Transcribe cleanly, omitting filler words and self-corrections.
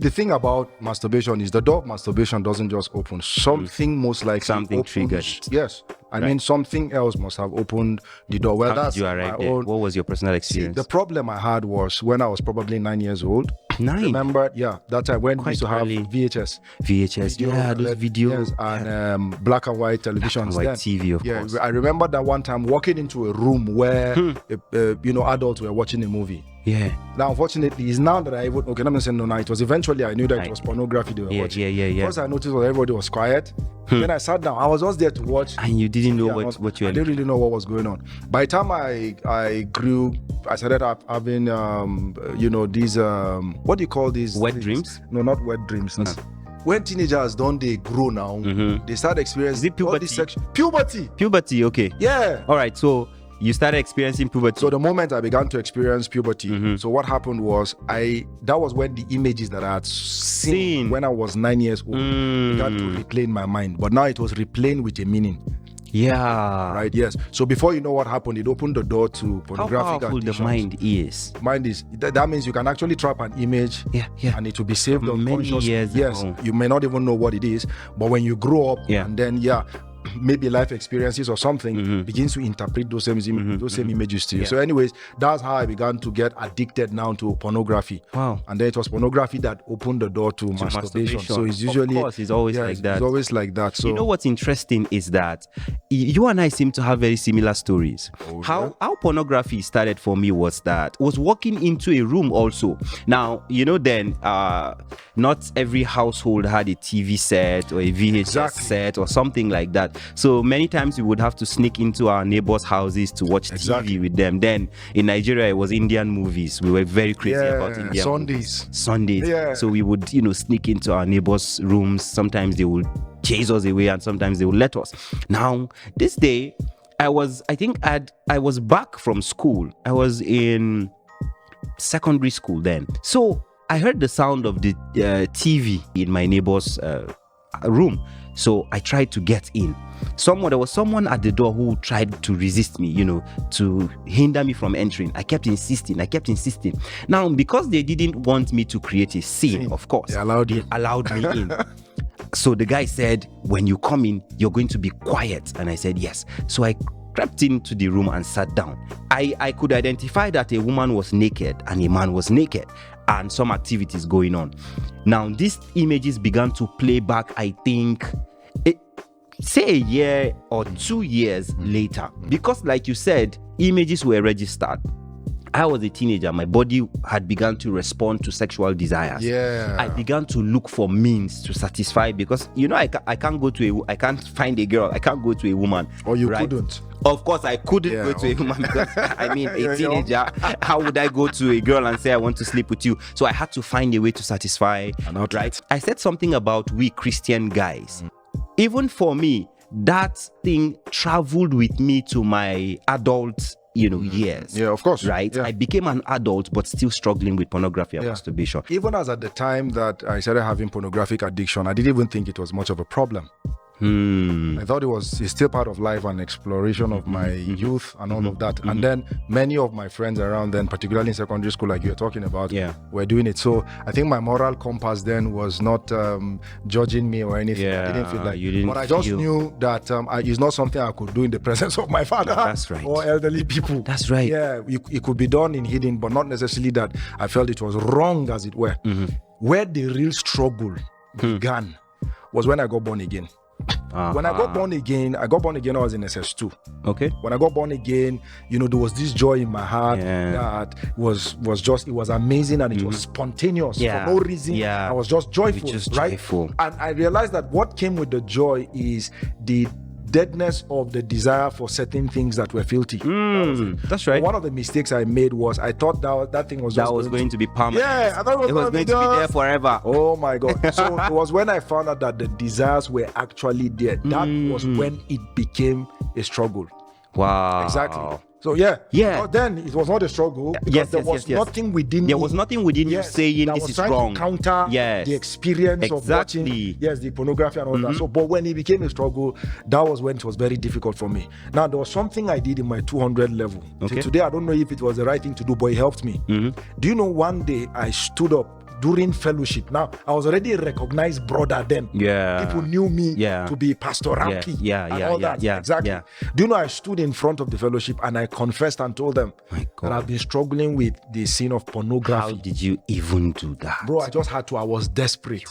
The thing about masturbation is the door of masturbation doesn't just open. Something most likely Something triggered. Yes. I mean, something else must have opened the door. Well, How that's did you arrive my there? own. What was your personal experience? The problem I had was when I was probably 9 years old. 9? Remember, that time when we used to have early. VHS. Yeah, those videos. And black and white televisions. White then. TV, of course. I remember that one time walking into a room where, adults were watching a movie. Yeah. Now, unfortunately, it's now that I would, let me say no, it was eventually I knew that it was pornography they were watching. Yeah. First, I noticed that everybody was quiet. Then I sat down. I was just there to watch. And you didn't know what you were. I didn't really know what was going on. By the time I grew, I started having, these, what do you call these? Wet dreams? No, not wet dreams. When teenagers they grow now, they start experiencing puberty. Puberty, okay. Yeah. All right, so you started experiencing puberty. So the moment I began to experience puberty, so what happened was that was when the images that I had seen when I was 9 years old began to replay in my mind. But now it was replaying with a meaning. Yeah. Right, yes. So before you know what happened, it opened the door to pornographic How powerful addictions. the mind is. Mind is, that means you can actually trap an image and it will be saved From many unconsciously. years Yes, ago. you may not even know what it is, but when you grow up and then maybe life experiences or something begins to interpret those same images to you. So anyways, that's how I began to get addicted now to pornography. Wow. And then it was pornography that opened the door to masturbation. So it's usually, of course, it's always like that. It's always like that. So you know what's interesting is that you and I seem to have very similar stories. How pornography started for me was walking into a room also. Now, then not every household had a TV set or a VHS set or something like that. So many times we would have to sneak into our neighbors' houses to watch TV with them. Then in Nigeria, it was Indian movies. We were very crazy about Indian Sundays. Yeah. So we would, sneak into our neighbors' rooms. Sometimes they would chase us away and sometimes they would let us. Now, this day, I was back from school. I was in secondary school then. So I heard the sound of the TV in my neighbor's room. So I tried to get in. There was someone at the door who tried to resist me, to hinder me from entering. I kept insisting. Now, because they didn't want me to create a scene, of course, they allowed me in. So the guy said, when you come in, you're going to be quiet. And I said, yes. So I crept into the room and sat down. I could identify that a woman was naked and a man was naked and some activities going on. Now, these images began to play back, I think, say a year or 2 years later. Because like you said, images were registered. I was a teenager. My body had begun to respond to sexual desires. Yeah. I began to look for means to satisfy because I can't find a girl. I can't go to a woman. Or you couldn't. Of course, I couldn't go to a woman because a teenager. How would I go to a girl and say I want to sleep with you? So I had to find a way to satisfy. Right? I said something about we Christian guys. Even for me, that thing traveled with me to my adult years. Yeah, of course. Right? Yeah. I became an adult, but still struggling with pornography and masturbation. Even as at the time that I started having pornographic addiction, I didn't even think it was much of a problem. I thought it's still part of life and exploration of my youth and all of that. And then many of my friends around then, particularly in secondary school, like you were talking about, were doing it. So I think my moral compass then was not judging me or anything. I didn't feel like, but I just knew that it's not something I could do in the presence of my father. That's right. Or elderly people. That's right. Yeah, it could be done in hidden, but not necessarily that I felt it was wrong, as it were. Where the real struggle began was when I got born again. When I got born again, I was in SS2. Okay. When I got born again, there was this joy in my heart that was amazing and it was spontaneous for no reason. I was just joyful, joyful. And I realized that what came with the joy is the deadness of the desire for certain things that were filthy. That's right. One of the mistakes I made was I thought that thing was going to be permanent. Yeah, I thought it was going to be there forever. Oh my God. So it was when I found out that the desires were actually there. That was when it became a struggle. Wow. Exactly. So but then it was not a struggle because there was nothing within There was nothing within you saying this is wrong. To counter the experience of watching the pornography and all that. So but when it became a struggle, that was when it was very difficult for me. Now there was something I did in my 200 level. Today I don't know if it was the right thing to do, but it helped me. Do you know one day I stood up during fellowship. Now, I was already a recognized brother then. Yeah. People knew me Yeah. to be Pastor Rampi. Yeah. and Yeah. all Yeah. that. Yeah. Exactly. Yeah. Do you know I stood in front of the fellowship and I confessed and told them My that God. I've been struggling with the sin of How pornography. did you even do that? Bro, I just had to. I was desperate.